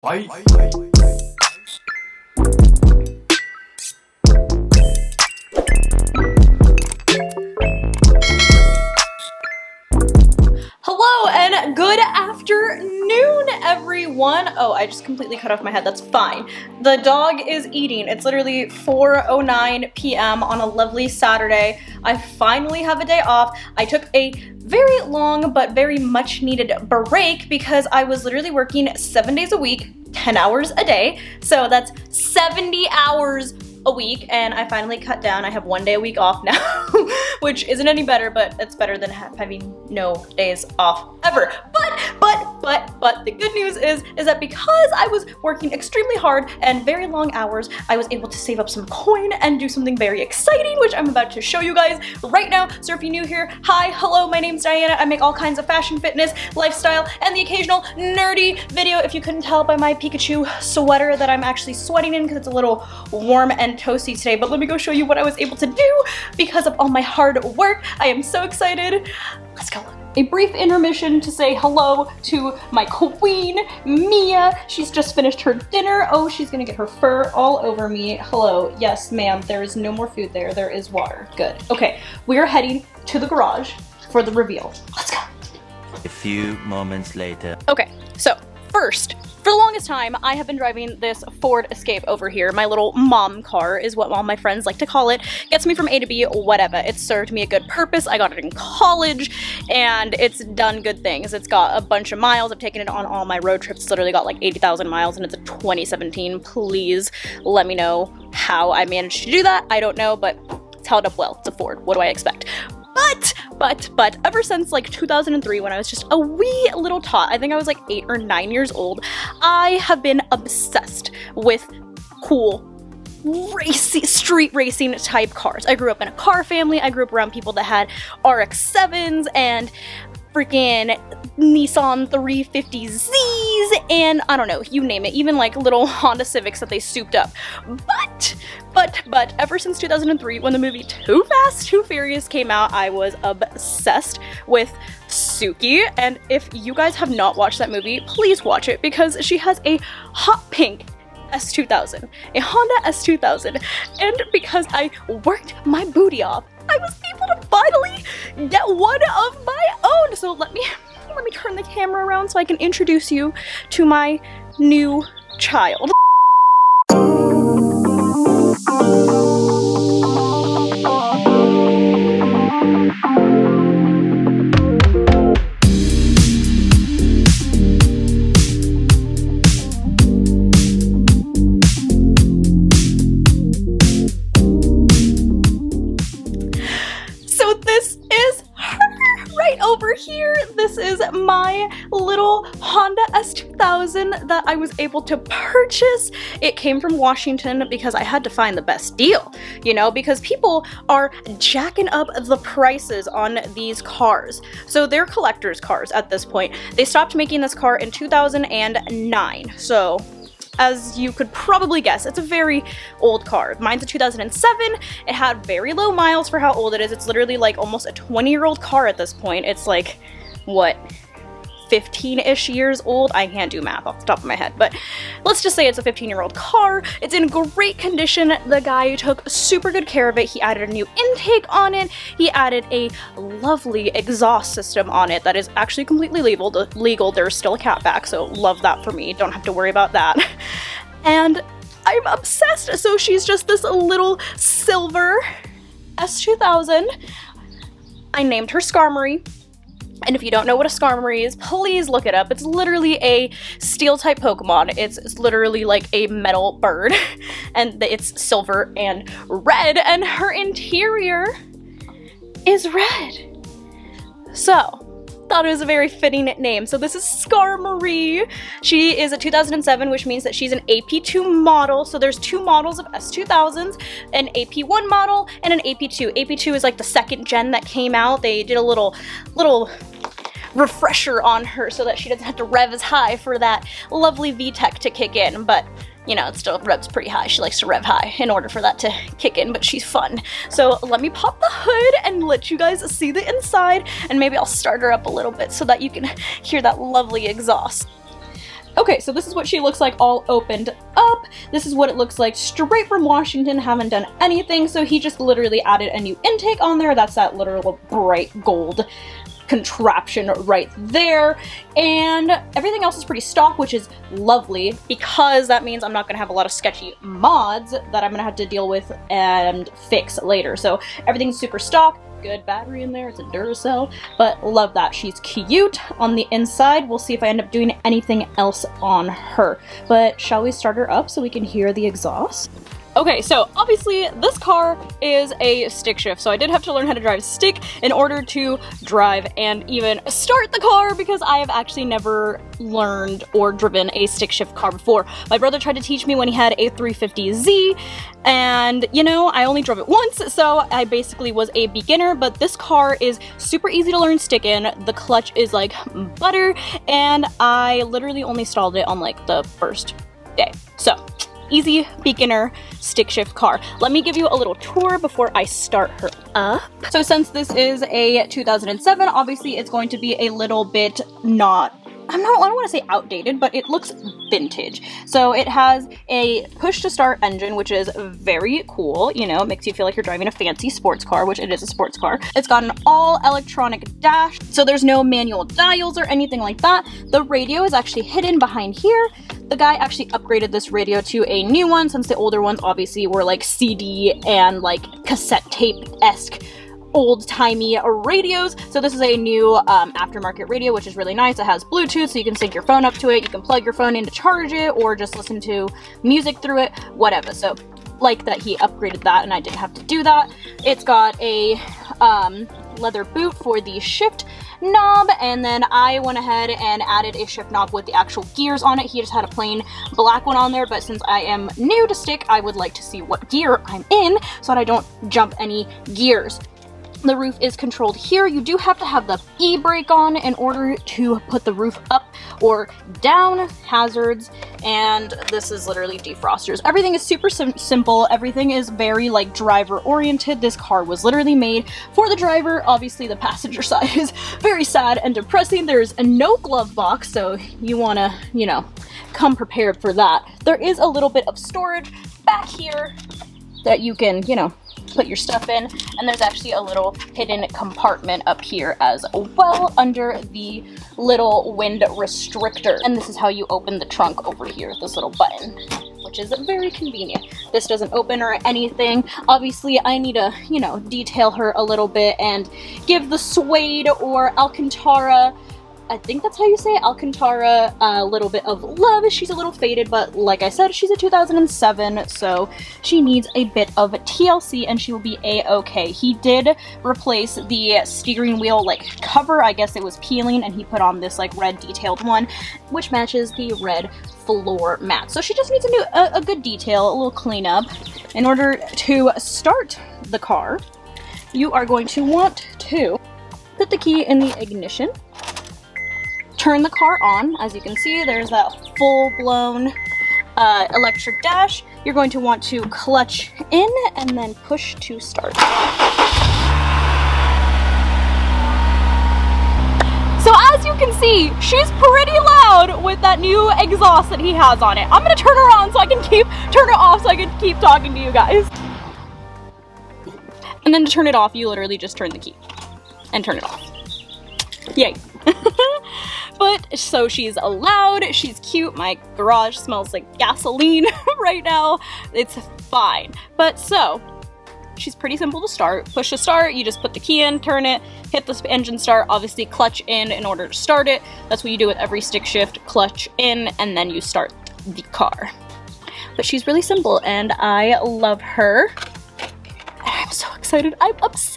Why? Hello and good afternoon, everyone. Oh, I just completely cut off my head. That's fine. The dog is eating. It's literally 4:09 p.m. on a lovely Saturday. I finally have a day off. I took a very long but very much needed break because I was literally working 7 days a week, 10 hours a day. So that's 70 hours a week, and I finally cut down. I have 1 day a week off now, which isn't any better, but it's better than having no days off ever. But the good news is that because I was working extremely hard and very long hours, I was able to save up some coin and do something very exciting, which I'm about to show you guys right now. So if you're new here, hi, hello, my name's Diana. I make all kinds of fashion, fitness, lifestyle, and the occasional nerdy video. If you couldn't tell by my Pikachu sweater that I'm actually sweating in because it's a little warm and toasty today, but let me go show you what I was able to do because of all my hard work. I am so excited. Let's go. A brief intermission to say hello to my queen, Mia. She's just finished her dinner. Oh, she's gonna get her fur all over me. Hello. Yes, ma'am. There is no more food there. There is water. Good. Okay, we are heading to the garage for the reveal. Let's go. A few moments later. Okay, so first, for the longest time, I have been driving this Ford Escape over here. My little mom car is what all my friends like to call it. Gets me from A to B, whatever. It's served me a good purpose. I got it in college, and it's done good things. It's got a bunch of miles. I've taken it on all my road trips. It's literally got like 80,000 miles, and it's a 2017. Please let me know how I managed to do that. I don't know, but it's held up well. It's a Ford. What do I expect? But ever since like 2003, when I was just a wee little tot, I think I was like 8 or 9 years old, I have been obsessed with cool street racing type cars. I grew up in a car family. I grew up around people that had RX-7s and freaking Nissan 350Zs, and I don't know, you name it, even like little Honda Civics that they souped up. But ever since 2003, when the movie Too Fast, Too Furious came out, I was obsessed with Suki, and if you guys have not watched that movie, please watch it because she has a hot pink S2000, a Honda S2000, and because I worked my booty off, I was able to finally get one of my own. So let me turn the camera around so I can introduce you to my new child. So this is her right over here. This is my little Honda S2000 that I was able to purchase. It came from Washington because I had to find the best deal, you know, because people are jacking up the prices on these cars. So they're collector's cars at this point. They stopped making this car in 2009. So as you could probably guess, it's a very old car. Mine's a 2007. It had very low miles for how old it is. It's literally like almost a 20-year-old car at this point. It's like, what, 15-ish years old? I can't do math off the top of my head, but let's just say it's a 15-year-old car. It's in great condition. The guy took super good care of it. He added a new intake on it. He added a lovely exhaust system on it that is actually completely legal. There's still a catback, so love that for me. Don't have to worry about that. And I'm obsessed. So she's just this little silver S2000. I named her Skarmory. And if you don't know what a Skarmory is, please look it up. It's literally a steel-type Pokemon. It's literally like a metal bird, and it's silver and red, and her interior is red. So, thought it was a very fitting name. So this is Skarmory. She is a 2007, which means that she's an AP2 model. So there's two models of S2000s, an AP1 model and an AP2. AP2 is like the second gen that came out. They did a little refresher on her so that she doesn't have to rev as high for that lovely VTEC to kick in, but you know, it still revs pretty high. She likes to rev high in order for that to kick in, but she's fun. So let me pop the hood and let you guys see the inside, and maybe I'll start her up a little bit so that you can hear that lovely exhaust. Okay, so this is what she looks like all opened up. This is what it looks like straight from Washington, haven't done anything, so he just literally added a new intake on there. That's that literal bright gold contraption right there, and everything else is pretty stock, which is lovely because that means I'm not gonna have a lot of sketchy mods that I'm gonna have to deal with and fix later. So everything's super stock, good battery in there, it's a Duracell, but love that. She's cute on the inside. We'll see if I end up doing anything else on her, but shall we start her up so we can hear the exhaust? Okay, so obviously this car is a stick shift, so I did have to learn how to drive stick in order to drive and even start the car because I have actually never learned or driven a stick shift car before. My brother tried to teach me when he had a 350Z, and you know, I only drove it once, so I basically was a beginner, but this car is super easy to learn stick in. The clutch is like butter, and I literally only stalled it on like the first day. So easy beginner stick shift car. Let me give you a little tour before I start her up. So since this is a 2007, obviously it's going to be a little bit I don't want to say outdated, but it looks vintage. So it has a push to start engine, which is very cool. You know, it makes you feel like you're driving a fancy sports car, which it is a sports car. It's got an all electronic dash, so there's no manual dials or anything like that. The radio is actually hidden behind here. The guy actually upgraded this radio to a new one since the older ones obviously were like CD and like cassette tape-esque old-timey radios. So this is a new aftermarket radio, which is really nice. It has Bluetooth, so you can sync your phone up to it. You can plug your phone in to charge it or just listen to music through it, whatever. So like that he upgraded that and I didn't have to do that. It's got a leather boot for the shift knob, and then I went ahead and added a shift knob with the actual gears on it. He just had a plain black one on there, but since I am new to stick, I would like to see what gear I'm in so that I don't jump any gears. The roof is controlled here. You do have to have the e-brake on in order to put the roof up or down, hazards, and this is literally defrosters. Everything is super simple. Everything is very like driver oriented. This car was literally made for the driver. Obviously the passenger side is very sad and depressing. There's no glove box, so you want to, you know, come prepared for that. There is a little bit of storage back here that you can, you know, put your stuff in, and there's actually a little hidden compartment up here as well under the little wind restrictor, and this is how you open the trunk over here, this little button, which is very convenient. This doesn't open or anything. Obviously I need to, you know, detail her a little bit and give the suede or Alcantara, I think that's how you say it, Alcantara, a little bit of love. She's a little faded, but like I said, she's a 2007, so she needs a bit of TLC and she will be a-okay. He did replace the steering wheel like cover. I guess it was peeling, and he put on this like red detailed one, which matches the red floor mat. So she just needs a good detail, a little cleanup. In order to start the car, you are going to want to put the key in the ignition, turn the car on. As you can see, there's that full-blown electric dash. You're going to want to clutch in and then push to start. So as you can see, she's pretty loud with that new exhaust that he has on it. I'm gonna turn her on so I can turn it off so I can keep talking to you guys. And then to turn it off, you literally just turn the key and turn it off. Yay. But so she's loud, she's cute, my garage smells like gasoline right now, it's fine. But so, she's pretty simple to start. Push to start, you just put the key in, turn it, hit the engine start, obviously clutch in order to start it. That's what you do with every stick shift, clutch in, and then you start the car. But she's really simple and I love her. I'm so excited, I'm obsessed!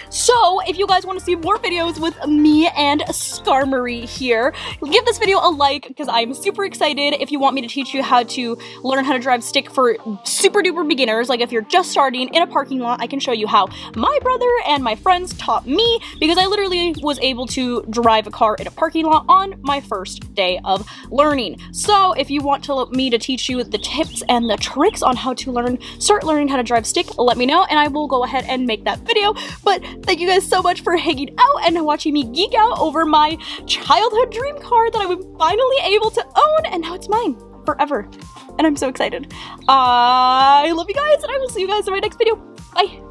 So, if you guys want to see more videos with me and Skarmory here, give this video a like because I'm super excited. If you want me to teach you how to learn how to drive stick for super duper beginners, like if you're just starting in a parking lot, I can show you how my brother and my friends taught me, because I literally was able to drive a car in a parking lot on my first day of learning. So, if you want me to teach you the tips and the tricks on how to start learning how to drive stick, let me know and I will go ahead and make that video. But thank Thank you guys so much for hanging out and watching me geek out over my childhood dream car that I was finally able to own, and now it's mine forever. And I'm so excited. I love you guys, and I will see you guys in my next video. Bye.